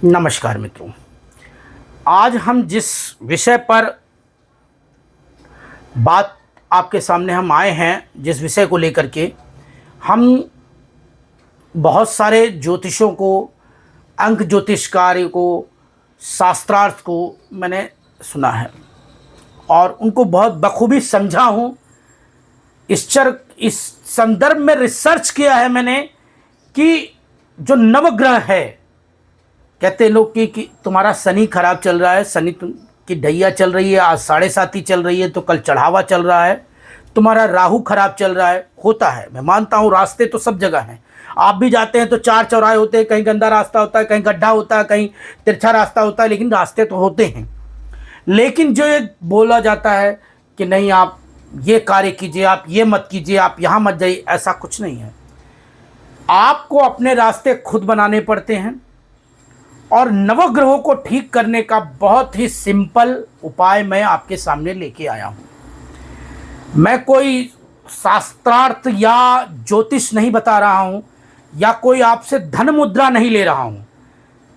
नमस्कार मित्रों। आज हम जिस विषय पर बात आपके सामने हम आए हैं, जिस विषय को लेकर के हम बहुत सारे ज्योतिषों को, अंक ज्योतिषकार्य को, शास्त्रार्थ को मैंने सुना है और उनको बहुत बखूबी समझा हूँ। इस संदर्भ में रिसर्च किया है मैंने कि जो नवग्रह है, कहते हैं लोग कि तुम्हारा शनि खराब चल रहा है, शनि की ढैया चल रही है, आज 7.5 चल रही है तो कल चढ़ावा चल रहा है, तुम्हारा राहु खराब चल रहा है। होता है, मैं मानता हूँ, रास्ते तो सब जगह हैं। आप भी जाते हैं तो 4 चौराहे होते हैं, कहीं गंदा रास्ता होता है, कहीं गड्ढा होता है, कहीं तिरछा रास्ता होता है, लेकिन रास्ते तो होते हैं। लेकिन जो ये बोला जाता है कि नहीं आप ये कार्य कीजिए, आप ये मत कीजिए, आप यहाँ मत जाइए, ऐसा कुछ नहीं है। आपको अपने रास्ते खुद बनाने पड़ते हैं और नवग्रहों को ठीक करने का बहुत ही सिंपल उपाय मैं आपके सामने लेके आया हूं। मैं कोई शास्त्रार्थ या ज्योतिष नहीं बता रहा हूं या कोई आपसे धन मुद्रा नहीं ले रहा हूं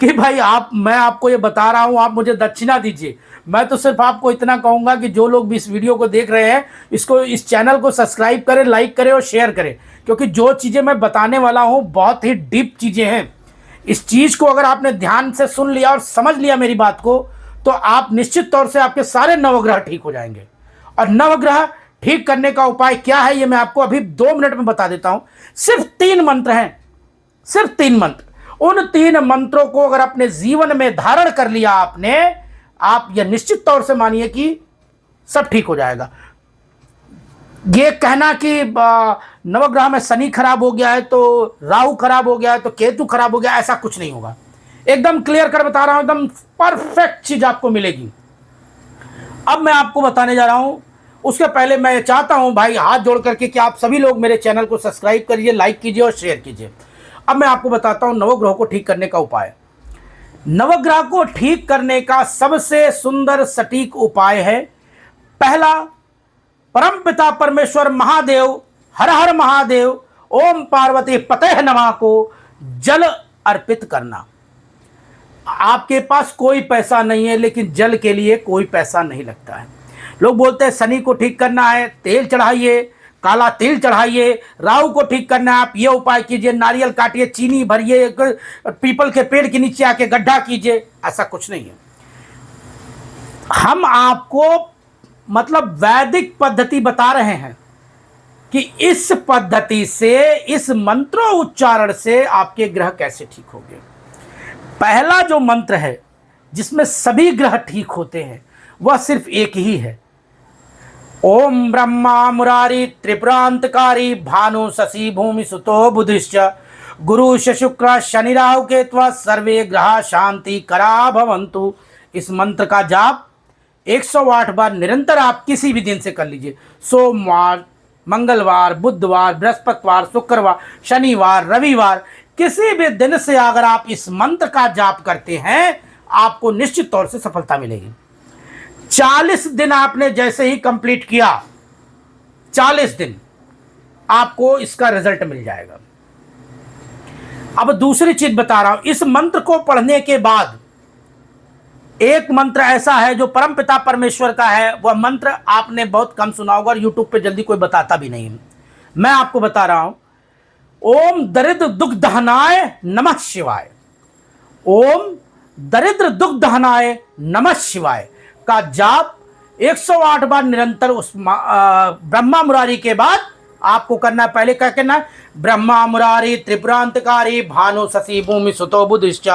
कि भाई मैं आपको ये बता रहा हूं, आप मुझे दक्षिणा दीजिए। मैं तो सिर्फ आपको इतना कहूंगा कि जो लोग भी इस वीडियो को देख रहे हैं, इस चैनल को सब्सक्राइब करें, लाइक करें और शेयर करें, क्योंकि जो चीज़ें मैं बताने वाला हूं बहुत ही डीप चीज़ें हैं। इस चीज़ को अगर आपने ध्यान से सुन लिया और समझ लिया मेरी बात को, तो आप निश्चित तौर से आपके सारे नवग्रह ठीक हो जाएंगे। और नवग्रह ठीक करने का उपाय क्या है ये मैं आपको अभी 2 मिनट में बता देता हूं। सिर्फ 3 मंत्र हैं, सिर्फ 3 मंत्र। उन 3 मंत्रों को अगर अपने जीवन में धारण कर लिया आपने, आप यह निश्चित तौर से मानिए कि सब ठीक हो जाएगा। ये कहना कि नवग्रह में शनि खराब हो गया है तो राहु खराब हो गया है तो केतु खराब हो गया, ऐसा कुछ नहीं होगा। एकदम क्लियर कर बता रहा हूं, एकदम परफेक्ट चीज आपको मिलेगी। अब मैं आपको बताने जा रहा हूं, उसके पहले मैं चाहता हूं भाई हाथ जोड़ करके कि आप सभी लोग मेरे चैनल को सब्सक्राइब करिए, लाइक कीजिए और शेयर कीजिए। अब मैं आपको बताता हूं नवग्रह को ठीक करने का उपाय। नवग्रह को ठीक करने का सबसे सुंदर सटीक उपाय है, पहला, परम पिता परमेश्वर महादेव, हर हर महादेव, ओम पार्वती पते नमः को जल अर्पित करना। आपके पास कोई पैसा नहीं है, लेकिन जल के लिए कोई पैसा नहीं लगता है। लोग बोलते हैं शनि को ठीक करना है, तेल चढ़ाइए, काला तिल चढ़ाइए। राहु को ठीक करना है, आप ये उपाय कीजिए, नारियल काटिए, चीनी भरिए, पीपल के पेड़ के नीचे आके गड्ढा कीजिए। ऐसा कुछ नहीं है। हम आपको मतलब वैदिक पद्धति बता रहे हैं कि इस पद्धति से, इस मंत्रों उच्चारण से आपके ग्रह कैसे ठीक होंगे। पहला जो मंत्र है जिसमें सभी ग्रह ठीक होते हैं वह सिर्फ एक ही है, ओम ब्रह्मा मुरारी त्रिपुरांतकारी भानु शशि भूमि सुतो बुधिश्च गुरु शुक्र शनि राहु केतु सर्वे ग्रह शांति करा भवन्तु। इस मंत्र का जाप 108 बार निरंतर आप किसी भी दिन से कर लीजिए। सोमवार, मंगलवार, बुधवार, बृहस्पतिवार, शुक्रवार, शनिवार, रविवार, किसी भी दिन से अगर आप इस मंत्र का जाप करते हैं आपको निश्चित तौर से सफलता मिलेगी। 40 दिन आपने जैसे ही कंप्लीट किया, 40 दिन आपको इसका रिजल्ट मिल जाएगा। अब दूसरी चीज बता रहा हूं, इस मंत्र को पढ़ने के बाद एक मंत्र ऐसा है जो परम पिता परमेश्वर का है, वह मंत्र आपने बहुत कम सुना होगा और यूट्यूब पे जल्दी कोई बताता भी नहीं। मैं आपको बता रहा हूं, ओम दरिद्र दुख दहनाय नमः शिवाय। ओम दरिद्र दुख दहनाय नमः शिवाय का जाप 108 बार निरंतर उस ब्रह्मा मुरारी के बाद आपको करना है। पहले क्या करना है, ब्रह्मा मुरारी त्रिपुरांतकारी भानु शशि भूमि सुतो बुधिश्च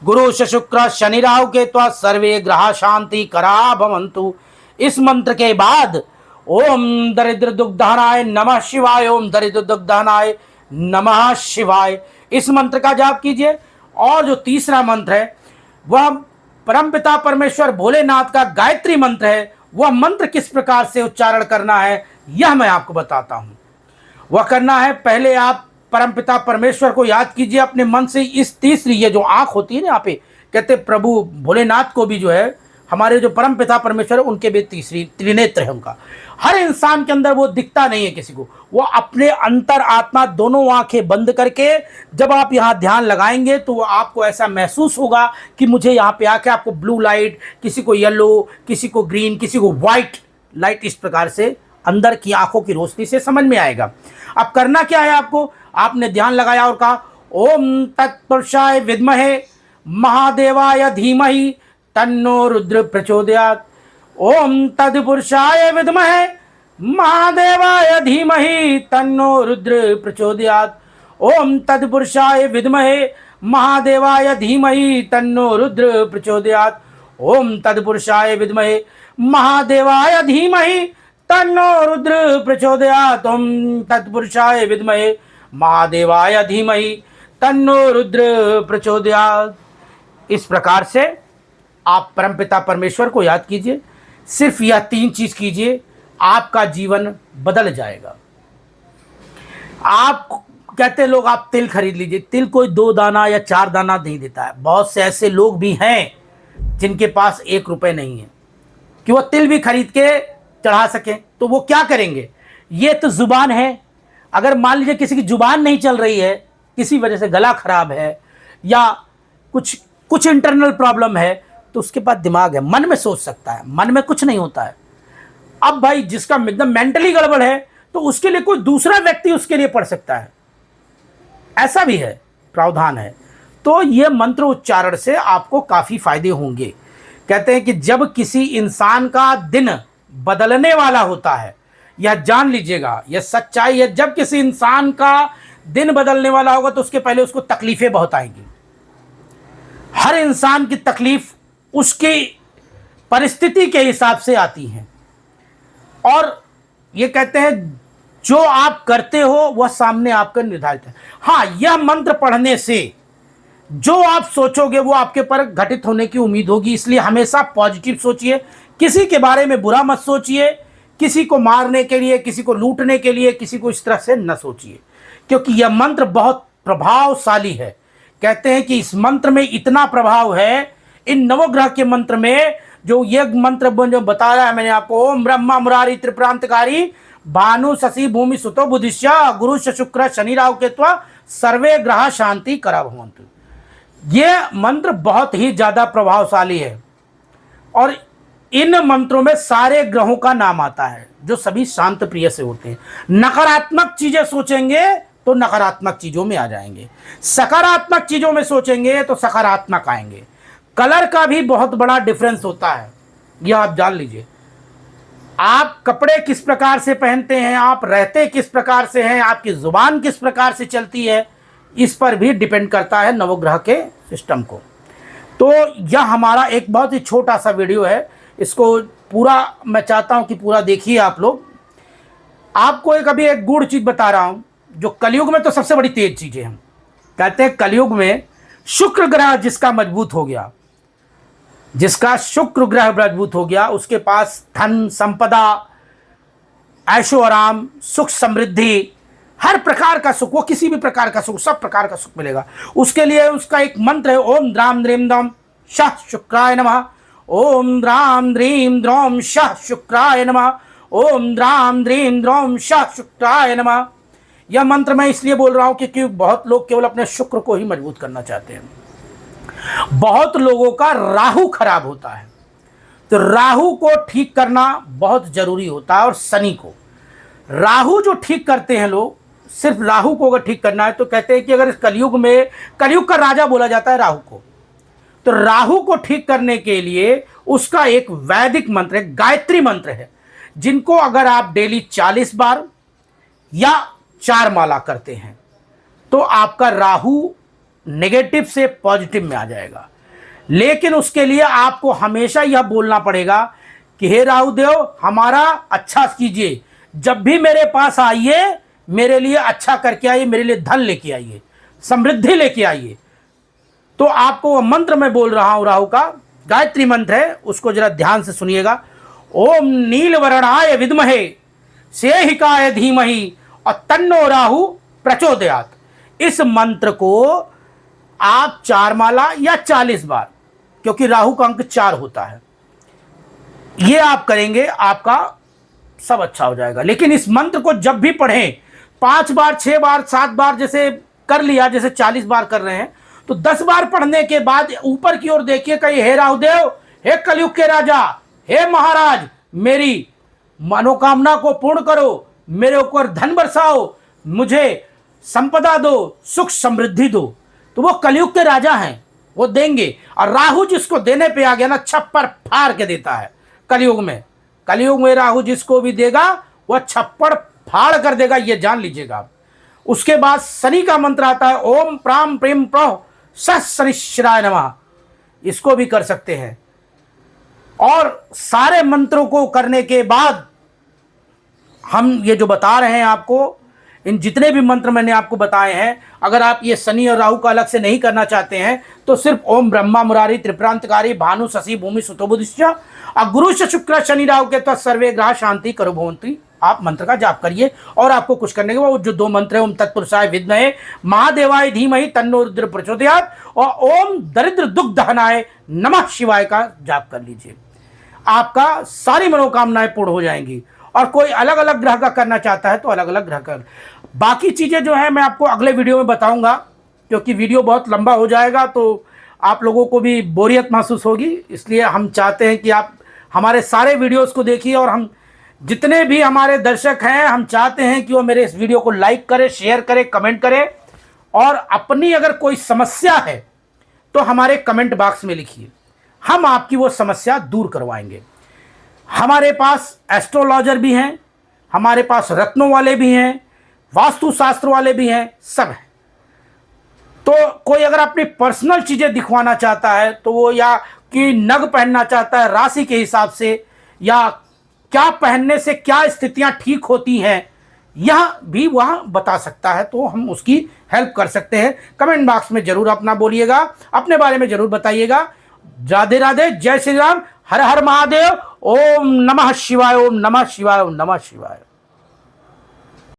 गुरु शुक्र शनि राहु केतु सर्वे ग्रह शांति करा भवन्तु। इस मंत्र के बाद ओम दरिद्र दुग्धहनाय नमः शिवाय, ओम दरिद्र दुग्धहनाय नमः शिवाय, इस मंत्र का जाप कीजिए। और जो तीसरा मंत्र है वह परमपिता परमेश्वर भोलेनाथ का गायत्री मंत्र है। वह मंत्र किस प्रकार से उच्चारण करना है यह मैं आपको बताता हूं। वह करना है, पहले आप परमपिता परमेश्वर को याद कीजिए अपने मन से। इस तीसरी, ये जो आंख होती है ना यहाँ पे, कहते प्रभु भोलेनाथ को भी जो है हमारे जो परम पिता परमेश्वर है उनके भी तीसरी त्रिनेत्र है उनका। हर इंसान के अंदर वो दिखता नहीं है किसी को, वो अपने अंतर आत्मा दोनों आंखें बंद करके जब आप यहाँ ध्यान लगाएंगे तो आपको ऐसा महसूस होगा कि मुझे यहाँ पे आके, आपको ब्लू लाइट, किसी को येलो, किसी को ग्रीन, किसी को व्हाइट लाइट, इस प्रकार से अंदर की आंखों की रोशनी से समझ में आएगा। अब करना क्या है आपको, आपने ध्यान लगाया और कहा ओम तत्पुरुषाय विद्महे महादेवाय धीमहि तन्नो रुद्र प्रचोदयात्। ओम तत्पुरुषाय विद्महे महादेवाय धीमहि तन्नो रुद्र प्रचोदयात्। ओम तत्पुरुषाय विद्महे महादेवाय धीमहि तन्नो रुद्र प्रचोदयात्। ओम तत्पुरुषाय विद्महे महादेवाय धीमहि तन्नो रुद्र प्रचोदयात्। ओम तत्पुरुषाय विद्महे महादेवाय धीमहि तन्नो रुद्र प्रचोदयात्। इस प्रकार से आप परमपिता परमेश्वर को याद कीजिए, सिर्फ यह 3 चीज कीजिए, आपका जीवन बदल जाएगा। आप कहते लोग आप तिल खरीद लीजिए, तिल कोई 2 दाना या 4 दाना नहीं देता है। बहुत से ऐसे लोग भी हैं जिनके पास 1 रुपए नहीं है कि वो तिल भी खरीद के चढ़ा सकें, तो वो क्या करेंगे। ये तो जुबान है, अगर मान लीजिए किसी की जुबान नहीं चल रही है, किसी वजह से गला खराब है या कुछ इंटरनल प्रॉब्लम है, तो उसके पास दिमाग है, मन में सोच सकता है, मन में कुछ नहीं होता है। अब भाई जिसका एकदम मेंटली गड़बड़ है तो उसके लिए कोई दूसरा व्यक्ति उसके लिए पढ़ सकता है, ऐसा भी है, प्रावधान है। तो ये मंत्र उच्चारण से आपको काफी फायदे होंगे। कहते हैं कि जब किसी इंसान का दिन बदलने वाला होता है, यह जान लीजिएगा, यह सच्चाई है, जब किसी इंसान का दिन बदलने वाला होगा तो उसके पहले उसको तकलीफें बहुत आएंगी। हर इंसान की तकलीफ उसकी परिस्थिति के हिसाब से आती हैं, और ये कहते हैं जो आप करते हो वह सामने आपका निर्धारित है। हाँ, यह मंत्र पढ़ने से जो आप सोचोगे वो आपके पर घटित होने की उम्मीद होगी, इसलिए हमेशा पॉजिटिव सोचिए, किसी के बारे में बुरा मत सोचिए, किसी को मारने के लिए, किसी को लूटने के लिए, किसी को इस तरह से न सोचिए, क्योंकि यह मंत्र बहुत प्रभावशाली है। कहते हैं कि इस मंत्र में इतना प्रभाव है, इन नवग्रह के मंत्र में, जो ये मंत्र जो बता रहा है मैंने आपको, ओम ब्रह्मा मुरारी त्रिप्रांतकारी भानु शशि भूमि सुतो बुधिष्य गुरु शुक्र शनि राहु केतु सर्वे ग्रह शांति करा भवन्तु। ये मंत्र बहुत ही ज्यादा प्रभावशाली है, और इन मंत्रों में सारे ग्रहों का नाम आता है जो सभी शांत प्रिय से होते हैं। नकारात्मक चीजें सोचेंगे तो नकारात्मक चीजों में आ जाएंगे, सकारात्मक चीजों में सोचेंगे तो सकारात्मक आएंगे। कलर का भी बहुत बड़ा डिफरेंस होता है, यह आप जान लीजिए। आप कपड़े किस प्रकार से पहनते हैं, आप रहते किस प्रकार से हैं, आपकी जुबान किस प्रकार से चलती है, इस पर भी डिपेंड करता है नवग्रह के सिस्टम को। तो यह हमारा एक बहुत ही छोटा सा वीडियो है, इसको पूरा मैं चाहता हूं कि पूरा देखिए आप लोग। आपको अभी एक गूढ़ चीज बता रहा हूं, जो कलयुग में तो सबसे बड़ी तेज चीजें हम कहते हैं। कलयुग में शुक्र ग्रह जिसका मजबूत हो गया, जिसका शुक्र ग्रह मजबूत हो गया, उसके पास धन संपदा, ऐशो आराम, सुख समृद्धि, हर प्रकार का सुख, वो किसी भी प्रकार का सुख, सब प्रकार का सुख मिलेगा। उसके लिए उसका एक मंत्र है, ओम द्राम द्रीम द्रौम शः शुक्राय नमः। ओम द्राम द्रीम द्रौम शः शुक्राय नमः। ओम द्राम द्रीम द्रौम शः शुक्राय नमः। यह मंत्र मैं इसलिए बोल रहा हूं क्योंकि बहुत लोग केवल अपने शुक्र को ही मजबूत करना चाहते हैं। बहुत लोगों का राहु खराब होता है, तो राहु को ठीक करना बहुत जरूरी होता है। और शनि को, राहु जो ठीक करते हैं लोग, सिर्फ राहु को अगर ठीक करना है तो कहते हैं कि अगर इस कलयुग में, कलयुग का राजा बोला जाता है राहु को, तो राहु को ठीक करने के लिए उसका एक वैदिक मंत्र है, गायत्री मंत्र है, जिनको अगर आप डेली 40 बार या 4 माला करते हैं तो आपका राहु नेगेटिव से पॉजिटिव में आ जाएगा। लेकिन उसके लिए आपको हमेशा यह बोलना पड़ेगा कि हे राहु देव हमारा अच्छा कीजिए, जब भी मेरे पास आइए मेरे लिए अच्छा करके आइए, मेरे लिए धन लेके आइए, समृद्धि लेके आइए। तो आपको वह मंत्र मैं बोल रहा हूं, राहु का गायत्री मंत्र है, उसको जरा ध्यान से सुनिएगा। ओम नीलवर्णाय विद्महे सेहिकाय धीमहि और तन्नो राहु प्रचोदयात्। इस मंत्र को आप 4 माला या 40 बार, क्योंकि राहु का अंक 4 होता है, ये आप करेंगे, आपका सब अच्छा हो जाएगा। लेकिन इस मंत्र को जब भी पढ़ें 5 बार, 6 बार, 7 बार जैसे कर लिया, जैसे 40 बार कर रहे हैं, तो 10 बार पढ़ने के बाद ऊपर की ओर देखिए कहीं हे राहुदेव, हे कलयुग के राजा, हे महाराज, मेरी मनोकामना को पूर्ण करो, मेरे ऊपर धन बरसाओ, मुझे संपदा दो, सुख समृद्धि दो। तो वो कलयुग के राजा हैं, वो देंगे। और राहु जिसको देने पे आ गया ना, छप्पर फाड़ के देता है कलयुग में। कलयुग में राहु जिसको भी देगा वह छप्पड़ फाड़ कर देगा, ये जान लीजिएगा आप। उसके बाद शनि का मंत्र आता है, ओम प्राम प्रेम प्रह स शनिश्चराय नमः। इसको भी कर सकते हैं। और सारे मंत्रों को करने के बाद हम ये जो बता रहे हैं आपको, इन जितने भी मंत्र मैंने आपको बताए हैं, अगर आप ये शनि और राहु का अलग से नहीं करना चाहते हैं तो सिर्फ ओम ब्रह्मा मुरारी त्रिप्रांतकारी भानु शशि भूमि सुतो बुधिश्च और गुरु से शुक्र शनि राहु के तत् सर्वे ग्रह शांति करो भवन्ति, आप मंत्र का जाप करिए। और आपको कुछ करने के बाद जो 2 मंत्र है, ओम तत्पुरुषाय विद्महे महादेवाय धीमहि तन्नो रुद्र प्रचोदयात् और ओम दरिद्र दुख दहनाय नमः शिवाय का जाप कर लीजिए। आपका सारी मनोकामनाएं पूर्ण हो जाएंगी। और कोई अलग अलग ग्रह का करना चाहता है तो अलग अलग ग्रह का। बाकी चीज़ें जो है मैं आपको अगले वीडियो में बताऊंगा, क्योंकि वीडियो बहुत लंबा हो जाएगा तो आप लोगों को भी बोरियत महसूस होगी। इसलिए हम चाहते हैं कि आप हमारे सारे वीडियोस को देखिए, और हम जितने भी हमारे दर्शक हैं, हम चाहते हैं कि वो मेरे इस वीडियो को लाइक करें, शेयर करें, कमेंट करें। और अपनी अगर कोई समस्या है तो हमारे कमेंट बॉक्स में लिखिए, हम आपकी वो समस्या दूर करवाएंगे। हमारे पास एस्ट्रोलॉजर भी हैं, हमारे पास रत्नों वाले भी हैं, वास्तु शास्त्र वाले भी हैं, सब हैं। तो कोई अगर अपनी पर्सनल चीज़ें दिखवाना चाहता है तो वो, या कि नग पहनना चाहता है राशि के हिसाब से, या क्या पहनने से क्या स्थितियां ठीक होती हैं, यह भी वह बता सकता है, तो हम उसकी हेल्प कर सकते हैं। कमेंट बॉक्स में जरूर अपना बोलिएगा, अपने बारे में जरूर बताइएगा। राधे राधे, जय श्री राम, हर हर महादेव, ओम नमः शिवाय, ओम नमः शिवाय, ओम नमः शिवाय।